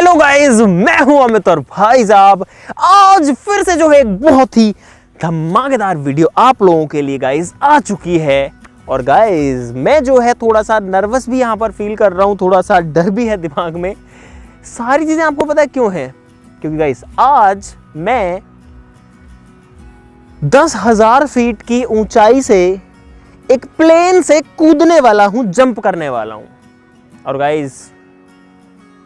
Hello guys, मैं हूं अमित और भाई साहब आज फिर से जो है एक बहुत ही धमाकेदार वीडियो आप लोगों के लिए गाइस आ चुकी है। और गाइस मैं जो है थोड़ा सा नर्वस भी यहां पर फील कर रहा हूं, थोड़ा सा डर भी है दिमाग में। सारी चीजें आपको पता है क्यों है? क्योंकि गाइस आज मैं 10,000 फीट की ऊंचाई से एक प्लेन से कूदने वाला हूं, जंप करने वाला हूं। और गाइस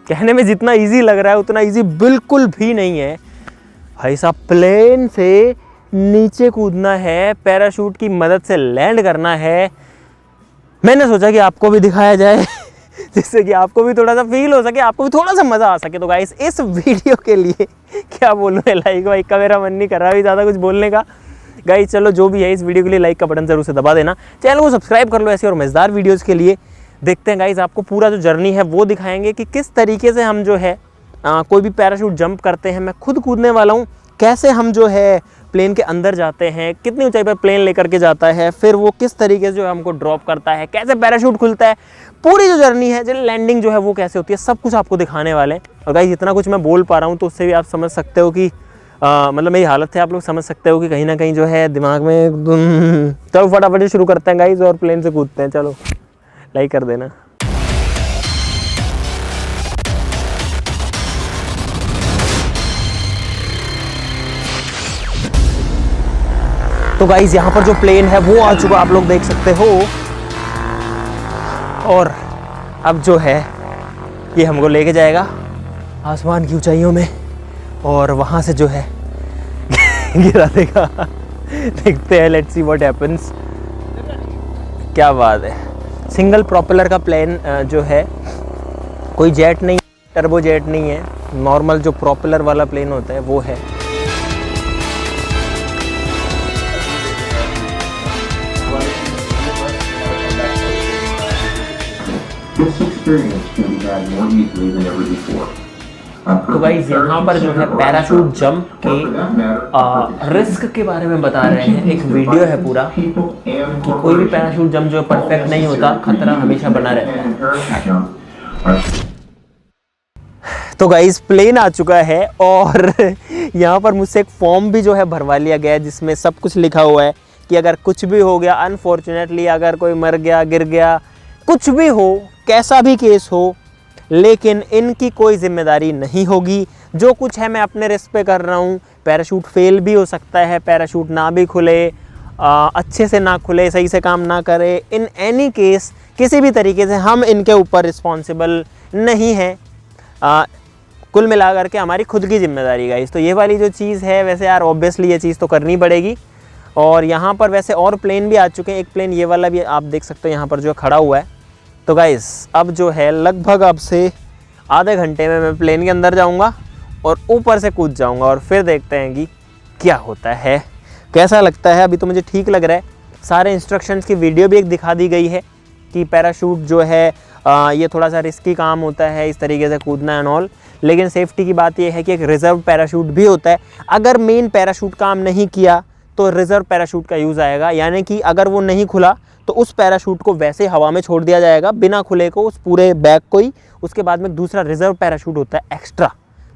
कहने में जितना इजी लग रहा है उतना इजी बिल्कुल भी नहीं है भाई साहब। प्लेन से नीचे कूदना है, पैराशूट की मदद से लैंड करना है। मैंने सोचा कि आपको भी दिखाया जाए जिससे कि आपको भी थोड़ा सा फील हो सके, आपको भी थोड़ा सा मजा आ सके। तो गाइस इस वीडियो के लिए क्या बोलूं, लाइक वाइक का मेरा मन नहीं कर रहा अभी ज़्यादा कुछ बोलने का। गाइस चलो जो भी है, इस वीडियो के लिए लाइक का बटन जरूर से दबा देना, चैनल को सब्सक्राइब कर लो ऐसी और मजेदार वीडियोस के लिए। देखते हैं गाइस, आपको पूरा जो जर्नी है वो दिखाएंगे कि किस तरीके से हम जो है कोई भी पैराशूट जंप करते हैं। मैं खुद कूदने वाला हूँ, कैसे हम जो है प्लेन के अंदर जाते हैं, कितनी ऊंचाई पर प्लेन लेकर के जाता है, फिर वो किस तरीके से जो है हमको ड्रॉप करता है, कैसे पैराशूट खुलता है, पूरी जो जर्नी है, जो लैंडिंग जो है वो कैसे होती है, सब कुछ आपको दिखाने वाले हैं। और गाइस इतना कुछ मैं बोल पा रहा हूँ तो उससे भी आप समझ सकते हो कि मतलब मेरी हालत है, आप लोग समझ सकते हो कि कहीं ना कहीं जो है दिमाग में। चलो फटाफट शुरू करते हैं गाइस और प्लेन से कूदते हैं। चलो लाइक कर देना। तो गाइस यहाँ पर जो प्लेन है वो आ चुका, आप लोग देख सकते हो। और अब जो है ये हमको लेके जाएगा आसमान की ऊंचाइयों में और वहाँ से जो है गिरा देगा। देखते हैं, लेट्स सी व्हाट हैपेंस। क्या बात है, सिंगल प्रोपेलर का प्लेन जो है, कोई जेट नहीं, टर्बो जेट नहीं है, नॉर्मल जो प्रोपेलर वाला प्लेन होता है वो है। तो गाइस यहाँ पर जो है पैराशूट जंप के रिस्क के बारे में बता रहे हैं, एक वीडियो है पूरा कि कोई भी पैराशूट जंप जो परफेक्ट नहीं होता, खतरा हमेशा बना रहता है। तो गाइस प्लेन आ चुका है और यहाँ पर मुझसे एक फॉर्म भी जो है भरवा लिया गया है जिसमें सब कुछ लिखा हुआ है कि अगर कुछ भी हो गया, अनफॉर्चुनेटली अगर कोई मर गया, गिर गया, कुछ भी हो, कैसा भी केस हो, लेकिन इनकी कोई जिम्मेदारी नहीं होगी। जो कुछ है मैं अपने रिस्क पे कर रहा हूँ। पैराशूट फेल भी हो सकता है, पैराशूट ना भी खुले, अच्छे से ना खुले, सही से काम ना करे, इन एनी केस किसी भी तरीके से हम इनके ऊपर रिस्पॉन्सिबल नहीं हैं। कुल मिलाकर के हमारी खुद की जिम्मेदारी गाइस। तो ये वाली जो चीज़ है, वैसे यार ऑब्वियसली ये चीज़ तो करनी पड़ेगी। और यहाँ पर वैसे और प्लेन भी आ चुके हैं, एक प्लेन ये वाला भी आप देख सकते हो यहाँ पर जो खड़ा हुआ है। तो गाइस अब जो है लगभग अब से आधे घंटे में मैं प्लेन के अंदर जाऊंगा और ऊपर से कूद जाऊंगा और फिर देखते हैं कि क्या होता है, कैसा लगता है। अभी तो मुझे ठीक लग रहा है। सारे इंस्ट्रक्शंस की वीडियो भी एक दिखा दी गई है कि पैराशूट जो है ये थोड़ा सा रिस्की काम होता है, इस तरीके से कूदना एंड ऑल। लेकिन सेफ्टी की बात यह है कि एक रिज़र्व पैराशूट भी होता है। अगर मेन पैराशूट काम नहीं किया तो रिज़र्व पैराशूट का यूज़ आएगा, यानी कि अगर वो नहीं खुला तो उस पैराशूट को वैसे हवा में छोड़ दिया जाएगा बिना खुले को, उस पूरे बैग को ही। उसके बाद में दूसरा रिज़र्व पैराशूट होता है एक्स्ट्रा,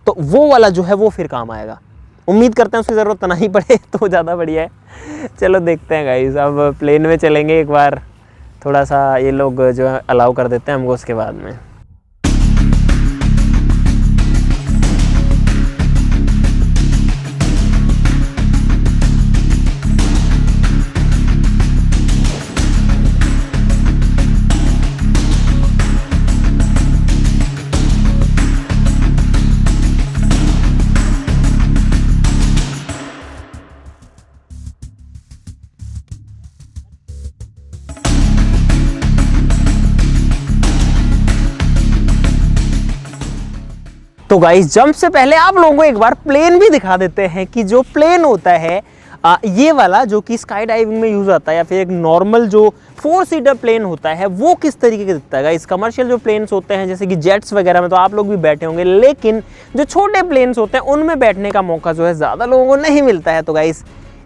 तो वो वाला जो है वो फिर काम आएगा। उम्मीद करते हैं उसकी ज़रूरत ना ही पड़े तो ज़्यादा बढ़िया है। चलो देखते हैं गाइस, अब प्लेन में चलेंगे एक बार, थोड़ा सा ये लोग जो है अलाउ कर देते हैं हमको उसके बाद में। तो गाइस जंप से पहले आप लोगों को एक बार प्लेन भी दिखा देते हैं कि जो प्लेन होता है ये वाला जो कि स्काई डाइविंग में यूज़ आता है, या फिर एक नॉर्मल जो 4 सीटर प्लेन होता है वो किस तरीके का दिखता है। गाइस कमर्शियल जो प्लेन्स होते हैं जैसे कि जेट्स वगैरह में तो आप लोग भी बैठे होंगे, लेकिन जो छोटे प्लेन्स होते हैं उनमें बैठने का मौका जो है ज़्यादा लोगों को नहीं मिलता है। तो गाइस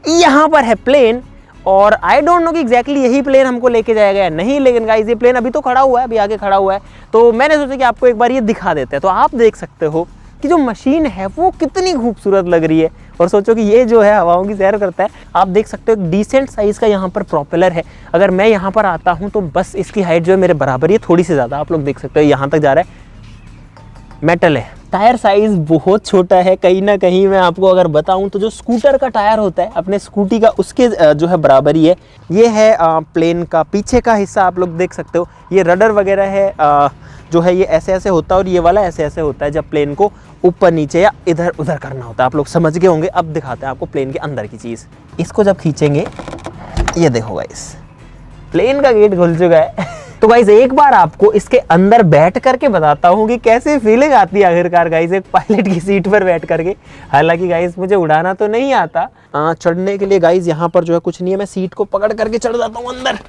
यहाँ पर है प्लेन और आई डोंट नो कि एग्जैक्टली यही प्लेन हमको लेके जाएगा या नहीं, लेकिन गाइस ये प्लेन अभी तो खड़ा हुआ है, अभी आगे खड़ा हुआ है, तो मैंने सोचा कि आपको एक बार ये दिखा देते हैं। तो आप देख सकते हो कि जो मशीन है वो कितनी खूबसूरत लग रही है, और सोचो कि ये जो है हवाओं की सैर करता है। आप देख सकते हो एक डिसेंट साइज़ का यहाँ पर प्रोपेलर है। अगर मैं यहाँ पर आता हूँ तो बस इसकी हाइट जो है मेरे बराबर, ये थोड़ी सी ज़्यादा, आप लोग देख सकते हो यहाँ तक जा रहा है। मेटल है, टायर साइज़ बहुत छोटा है, कहीं ना कहीं मैं आपको अगर बताऊं तो जो स्कूटर का टायर होता है अपने स्कूटी का, उसके जो है बराबर ही है। ये है प्लेन का पीछे का हिस्सा, आप लोग देख सकते हो। ये रडर वगैरह है, जो है ये ऐसे ऐसे होता है, और ये वाला ऐसे ऐसे होता है जब प्लेन को ऊपर नीचे या इधर उधर करना होता है। आप लोग समझ गए होंगे। अब दिखाते हैं आपको प्लेन के अंदर की चीज़। इसको जब खींचेंगे, ये देखो गाइस, प्लेन का गेट खुल चुका है। तो गाइस एक बार आपको इसके अंदर बैठ करके बताता हूँ कि कैसे फीलिंग आती है आखिरकार गाइस एक पायलट की सीट पर बैठ करके। हालांकि गाइस मुझे उड़ाना तो नहीं आता, चढ़ने के लिए गाइस यहाँ पर जो है कुछ नहीं है, मैं सीट को पकड़ करके चढ़ जाता हूँ अंदर।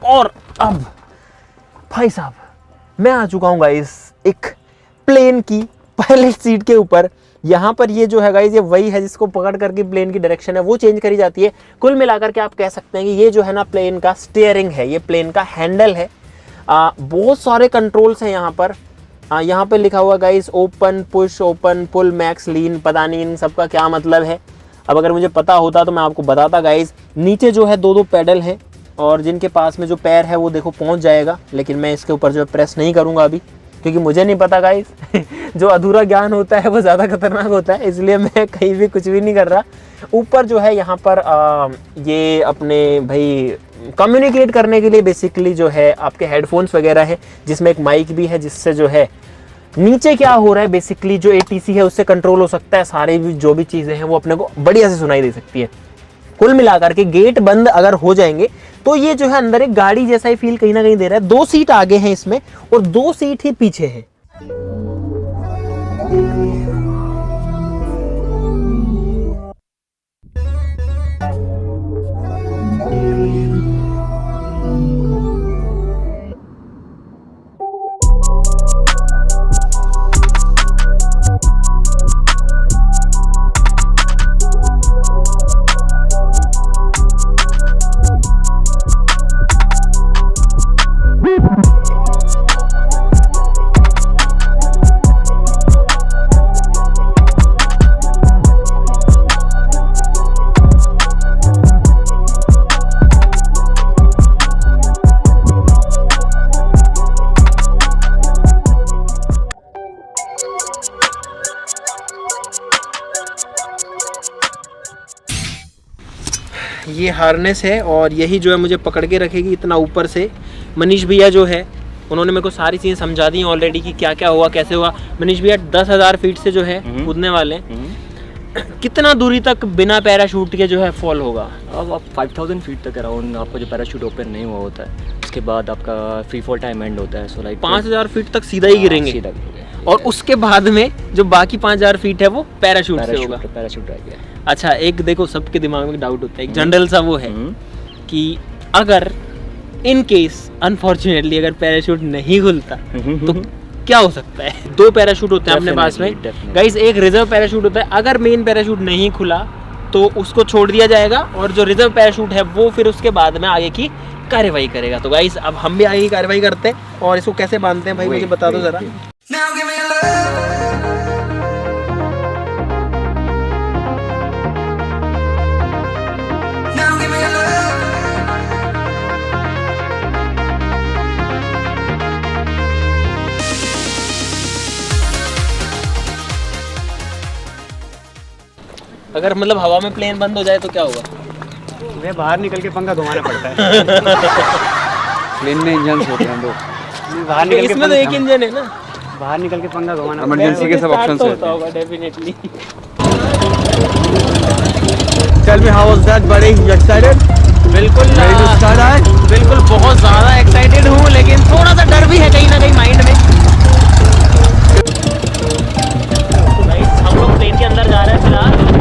और अब भाई साहब मैं आ चुका हूँ गाइस एक प्लेन की पायलट सीट के ऊपर। यहाँ पर ये जो है गाइस ये वही है जिसको पकड़ करके प्लेन की डायरेक्शन है वो चेंज करी जाती है। कुल मिलाकर के आप कह सकते हैं कि ये जो है ना प्लेन का स्टीयरिंग है, ये प्लेन का हैंडल है। बहुत सारे कंट्रोल्स हैं यहाँ पर। यहाँ पे लिखा हुआ गाइस ओपन पुश, ओपन पुल, मैक्स लीन, पता नहीं इन सब का क्या मतलब है। अब अगर मुझे पता होता तो मैं आपको बताता गाइस। नीचे जो है दो दो पैडल हैं, और जिनके पास में जो पैर है वो देखो पहुँच जाएगा, लेकिन मैं इसके ऊपर जो है प्रेस नहीं करूँगा अभी, क्योंकि मुझे नहीं पता गाइस। जो अधूरा ज्ञान होता है वो ज़्यादा खतरनाक होता है, इसलिए मैं कहीं भी कुछ भी नहीं कर रहा। ऊपर जो है यहाँ पर ये अपने भाई कम्युनिकेट करने के लिए बेसिकली जो है आपके हेडफोन्स वगैरह है, जिसमें एक माइक भी है, जिससे जो है नीचे क्या हो रहा है बेसिकली जो ATC है उससे कंट्रोल हो सकता है। सारे भी जो भी चीज़ें हैं वो अपने को बढ़िया से सुनाई दे सकती है। कुल मिलाकर के गेट बंद अगर हो जाएंगे तो ये जो है अंदर एक गाड़ी जैसा ही फील कहीं ना कहीं दे रहा है। 2 सीट आगे हैं इसमें और 2 सीट ही पीछे है। ये हार्नेस है और यही जो है मुझे पकड़ के रखेगी इतना ऊपर से। मनीष भैया जो है उन्होंने मेरे को सारी चीज़ें समझा दी ऑलरेडी कि क्या क्या हुआ कैसे हुआ। मनीष भैया 10,000 फीट से जो है कूदने वाले, कितना दूरी तक बिना पैराशूट के जो है फॉल होगा? अब आप 5000 फीट तक अराउंड आपका जो पैराशूट ओपन नहीं हुआ होता है, उसके बाद आपका फ्री फॉल टाइम एंड होता है। सो लाइक 5000 फीट तक सीधा ही गिरेंगे, और उसके बाद में जो बाकी 5000 फीट है वो पैराशूट से होगा। पैराशूट रह गया। अच्छा एक देखो सबके दिमाग में डाउट होता है, एक जनरल सा वो है कि अगर इन केस अनफॉर्चुनेटली अगर पैराशूट नहीं खुलता तो क्या हो सकता है? 2 पैराशूट होते हैं अपने पास में गाइस, एक रिजर्व पैराशूट होता है। अगर मेन पैराशूट नहीं खुला तो उसको छोड़ दिया जाएगा, और जो रिजर्व पैराशूट है वो फिर उसके बाद में आगे की कार्रवाई करेगा। तो गाइस अब हम भी आगे की कार्रवाई करते हैं, और इसको कैसे बांधते हैं भाई मुझे बता दो जरा। अगर मतलब हवा में प्लेन बंद हो जाए तो क्या होगा? तुम्हें बाहर निकल के पंखा घुमाना पड़ता है। प्लेन में इंजन होते हैं दो, बाहर निकल के इसमें तो एक इंजन है ना, बाहर निकल के पंखा घुमाना। इमरजेंसी के सब ऑप्शंस होता होगा definitely. Tell me how was that बड़ी एक्साइटेड? बिल्कुल बिल्कुल बहुत ज़्यादा एक्साइटेड हूँ, लेकिन थोड़ा सा डर भी है कहीं ना कहीं माइंड में। तो गाइस हम लोग प्लेन के अंदर जा रहे हैं फिलहाल।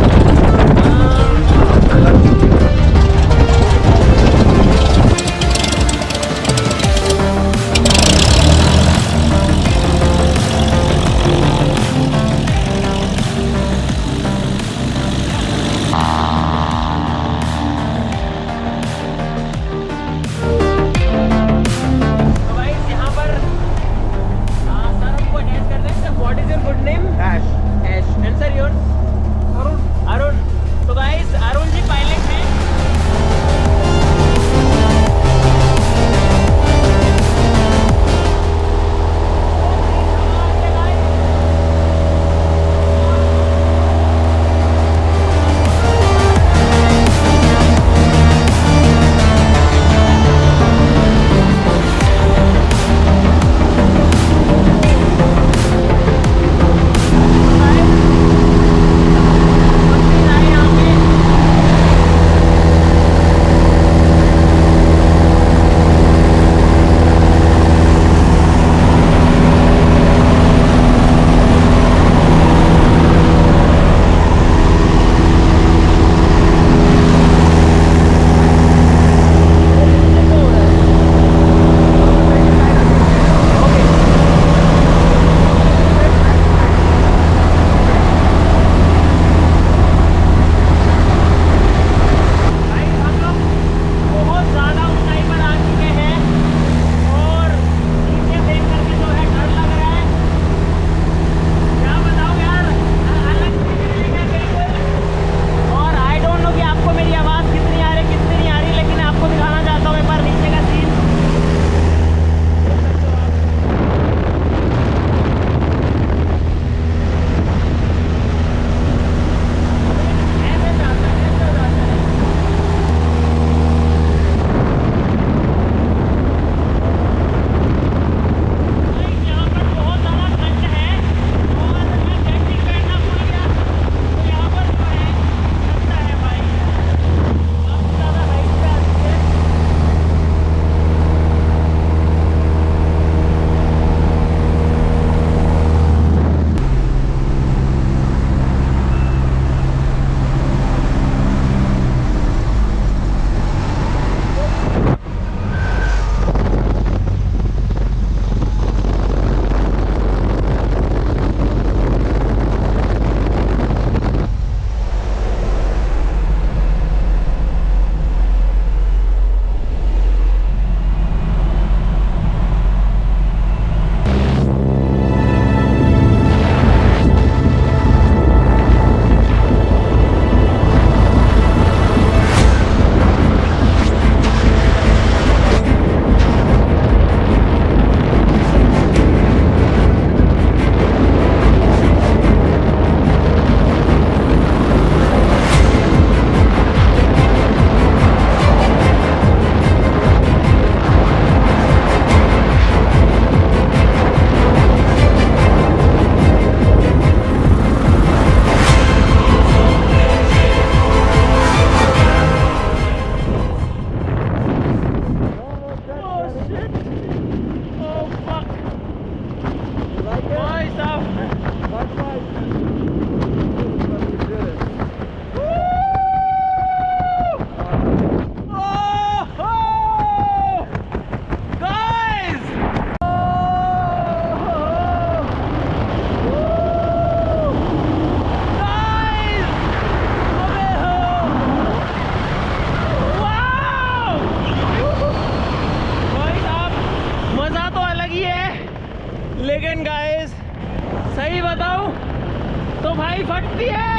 भाई फटती है।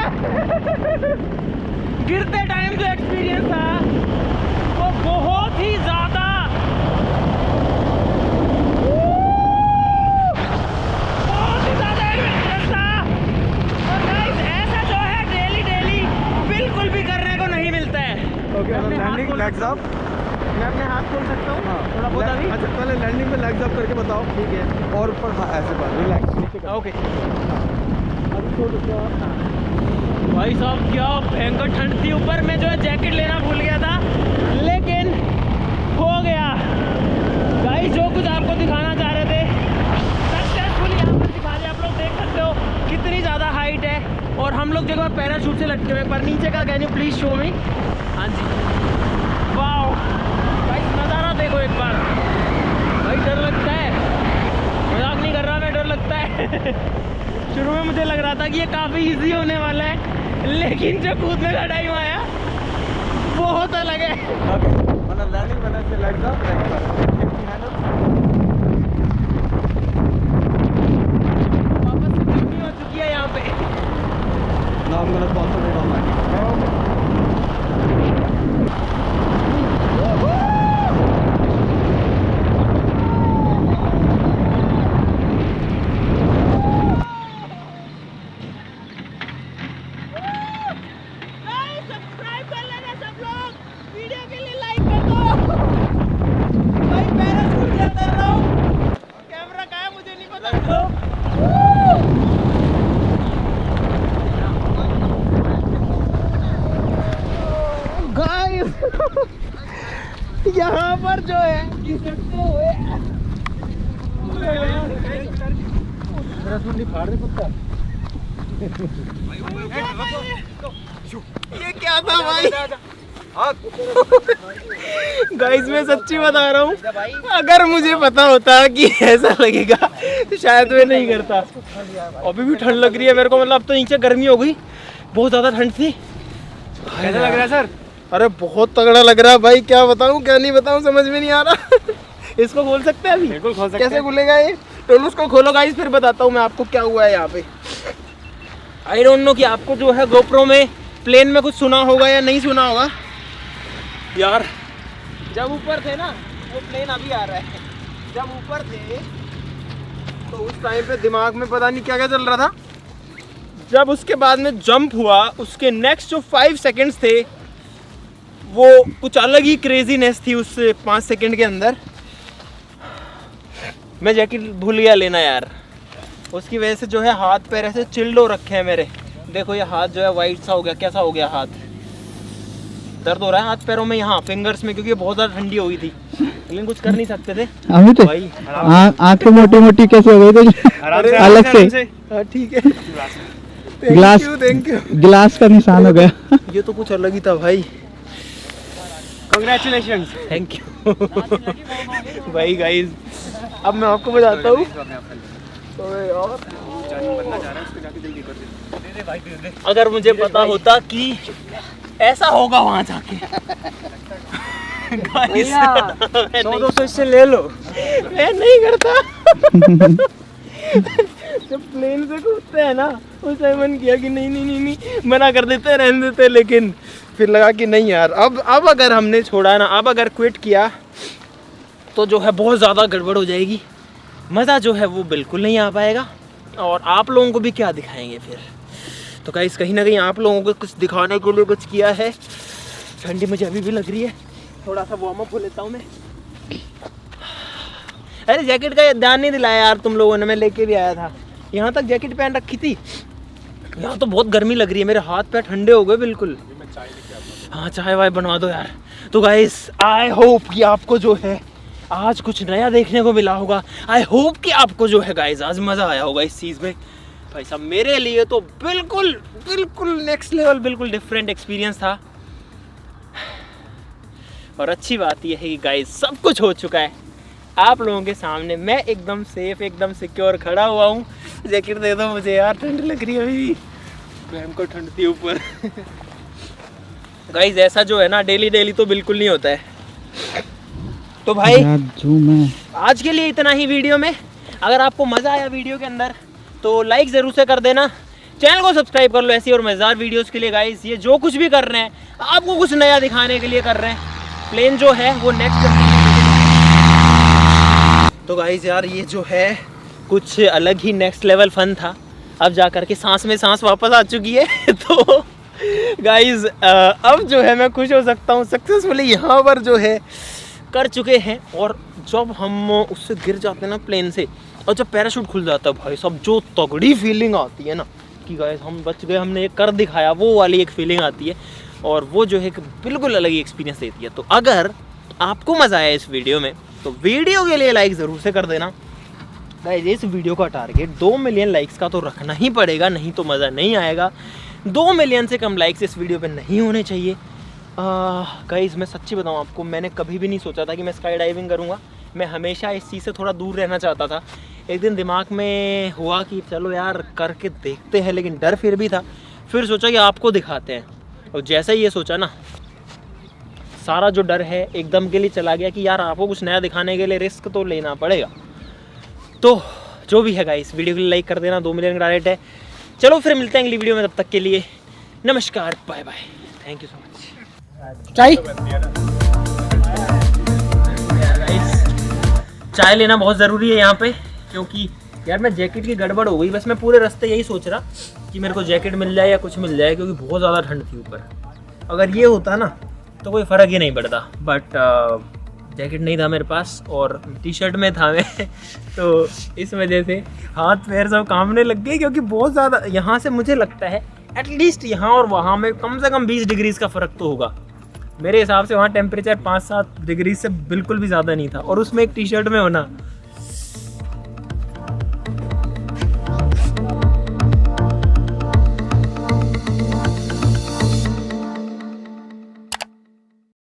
गिरते टाइम जो एक्सपीरियंस था वो बहुत ही ज्यादा एडवेंचरस था। और गाइस ऐसा जो है डेली डेली बिल्कुल भी करने को नहीं मिलता है। Landing legs up. मैं अपने हाथ खोल सकता हूँ थोड़ा बहुत अभी। अच्छा पहले लैंडिंग में लेग्स अप करके बताओ। ठीक है, और ऊपर हाँ ऐसे बात रिलैक्स। ओके भाई साहब क्या भयंकर ठंड थी। ऊपर में जो है जैकेट लेना भूल गया था, लेकिन हो गया। गाइस जो कुछ आपको दिखाना चाह रहे थे सक्सेसफुली यहाँ पर दिखा दिया। आप लोग देख सकते हो कितनी ज़्यादा हाइट है और हम लोग जगह पैराशूट से लटके हुए। पर नीचे का कैन यू प्लीज शो मी। हाँ जी, वाओ भाई नज़ारा देखो एक बार। भाई डर लगता है, मजाक नहीं कर रहा मैं, डर लगता है। शुरू में मुझे लग रहा था कि ये काफ़ी इजी होने वाला है, लेकिन जो कूदने का टाइम आया बहुत अलग है। मतलब लैंडिंग करने से लेग्स अप, वापस से गर्मी हो चुकी है यहाँ पे। Now I am gonna concentrate on landing. Subscribe कर लेना सब लोग, वीडियो के लिए लाइक कर दो। भाई पैराशूट से उतर रहा हूँ, कैमरा कहाँ है मुझे नहीं पता। गाइस यहाँ पर जो है घिसटते हुए ये क्या था भाई। गाइस मैं सच्ची बता रहा हूँ, अगर मुझे पता होता कि ऐसा लगेगा तो शायद मैं नहीं करता। अभी भी ठंड लग रही है मेरे को, मतलब अब तो नीचे गर्मी हो गई, बहुत ज़्यादा ठंड थी। कैसा लग रहा है सर? अरे बहुत तगड़ा लग रहा है भाई, क्या बताऊँ क्या नहीं बताऊँ समझ में नहीं आ रहा। इसको खोल सकते हैं अभी? बिल्कुल खोल सकते हैं। कैसे खुलेगा ये? तो उसको खोलो गाइस, फिर बताता हूँ मैं आपको क्या हुआ है यहाँ पे। आई डोंट नो कि आपको जो है गोप्रो में प्लेन में कुछ सुना होगा या नहीं सुना होगा यार। जब ऊपर थे ना, वो प्लेन अभी आ रहा है, जब ऊपर थे तो उस टाइम पे दिमाग में पता नहीं क्या क्या चल रहा था। जब उसके बाद में जंप हुआ, उसके नेक्स्ट जो 5 सेकंड्स थे वो कुछ अलग ही क्रेजीनेस थी उस 5 सेकंड के अंदर। मैं जैकेट भूल गया लेना यार, उसकी वजह से जो है हाथ पैर ऐसे चिल्ड हो रखे हैं मेरे। देखो ये हाथ जो है वाइट सा हो गया, कैसा हो गया हाथ, दर्द हो रहा है हाथ पैरों में, यहाँ फिंगर्स में, क्योंकि बहुत ज़्यादा ठंडी हो गई थी, लेकिन कुछ कर नहीं सकते थे अमित भाई। आंखें मोटी मोटी कैसे हो गई थी अलग से? हाँ, ठीक है, ग्लास थैंक यू। गिलास का निशान हो गया। ये तो कुछ अलग ही था भाई, कांग्रेचुलेशन। थैंक यू भाई। गाइस अब मैं आपको बताता हूँ, अगर मुझे पता होता कि ऐसा होगा वहाँ जाके, गाइस 100-200 इससे ले लो, मैं नहीं करता। जब प्लेन से कूदते हैं ना, उस टाइम मन किया कि नहीं नहीं नहीं नहीं, मना कर देते रहने देते, लेकिन फिर लगा कि नहीं यार, अब अगर हमने छोड़ा ना, अब अगर क्विट किया तो जो है बहुत ज़्यादा गड़बड़ हो जाएगी, मज़ा जो है वो बिल्कुल नहीं आ पाएगा, और आप लोगों को भी क्या दिखाएंगे फिर। तो गाइस कहीं ना कहीं आप लोगों को कुछ दिखाने के लिए कुछ किया है। ठंडी मुझे अभी भी लग रही है, थोड़ा सा वार्म अप हो लेता हूँ मैं। अरे जैकेट का ध्यान नहीं दिलाया यार तुम लोगों ने, मैं लेके भी आया था, यहाँ तक जैकेट पहन रखी थी। यहाँ तो बहुत गर्मी लग रही है, मेरे हाथ पैर ठंडे हो गए बिल्कुल। हाँ चाय वाय बनवा दो यार। तो गाइस आई होप कि आपको जो है आज कुछ नया देखने को मिला होगा। आई होप कि आपको जो है गाइस आज मज़ा आया होगा इस चीज़ में। भाई साहब मेरे लिए तो बिल्कुल बिल्कुल नेक्स्ट लेवल, बिल्कुल डिफरेंट एक्सपीरियंस था। और अच्छी बात यह है कि गाइस सब कुछ हो चुका है आप लोगों के सामने, मैं एकदम सेफ एकदम सिक्योर खड़ा हुआ हूँ। जैकेट दे दो मुझे यार, ठंड लग रही है अभी, हमको ठंड थी ऊपर। गाइस ऐसा जो है ना डेली डेली तो बिल्कुल नहीं होता है। तो भाई आज के लिए इतना ही वीडियो में। अगर आपको मज़ा आया वीडियो के अंदर तो लाइक ज़रूर से कर देना, चैनल को सब्सक्राइब कर लो ऐसी और मज़ेदार वीडियोस के लिए गाइस। ये जो कुछ भी कर रहे हैं आपको कुछ नया दिखाने के लिए कर रहे हैं। प्लेन जो है वो नेक्स्ट। तो गाइस यार ये जो है कुछ अलग ही नेक्स्ट लेवल फन था। अब जा कर के सांस में सांस वापस आ चुकी है। तो गाइस अब जो है मैं खुश हो सकता हूँ, सक्सेसफुली यहाँ पर जो है कर चुके हैं। और जब हम उससे गिर जाते हैं ना प्लेन से, और जब पैराशूट खुल जाता है भाई सब, जो तगड़ी फीलिंग आती है ना कि गाइस हम बच गए, हमने ये कर दिखाया, वो वाली एक फीलिंग आती है। और वो जो है एक बिल्कुल अलग ही एक्सपीरियंस देती है। तो अगर आपको मज़ा आया इस वीडियो में तो वीडियो के लिए लाइक ज़रूर से कर देना गाइस। इस वीडियो का टारगेट 2 मिलियन लाइक्स का तो रखना ही पड़ेगा, नहीं तो मज़ा नहीं आएगा। 2 मिलियन से कम लाइक्स इस वीडियो पे नहीं होने चाहिए। गाइस मैं सच्ची बताऊँ आपको, मैंने कभी भी नहीं सोचा था कि मैं स्काई डाइविंग करूँगा। मैं हमेशा इस चीज़ से थोड़ा दूर रहना चाहता था। एक दिन दिमाग में हुआ कि चलो यार करके देखते हैं, लेकिन डर फिर भी था। फिर सोचा कि आपको दिखाते हैं, और जैसे ही ये सोचा ना, सारा जो डर है एकदम के लिए चला गया कि यार आपको कुछ नया दिखाने के लिए रिस्क तो लेना पड़ेगा। तो जो भी है गाइस, वीडियो को लाइक कर देना। 2 मिलियन का टारगेट है। चलो फिर मिलते हैं अगली वीडियो में, तब तक के लिए नमस्कार, bye bye, thank you so much. चाय लेना बहुत ज़रूरी है यहाँ पे, क्योंकि यार मैं जैकेट की गड़बड़ हो गई। बस मैं पूरे रास्ते यही सोच रहा कि मेरे को जैकेट मिल जाए या कुछ मिल जाए, क्योंकि बहुत ज़्यादा ठंड थी ऊपर। अगर ये होता ना तो कोई फ़र्क ही नहीं पड़ता, बट जैकेट नहीं था मेरे पास और टी शर्ट में था मैं। तो इस वजह से हाथ पैर सब कांपने लग गए, क्योंकि बहुत ज़्यादा यहाँ से मुझे लगता है एटलीस्ट यहाँ और वहाँ में कम से कम 20 डिग्रीज का फ़र्क तो होगा मेरे हिसाब से। वहाँ टेम्परेचर 5-7 डिग्री से बिल्कुल भी ज़्यादा नहीं था, और उसमें एक टी शर्ट में होना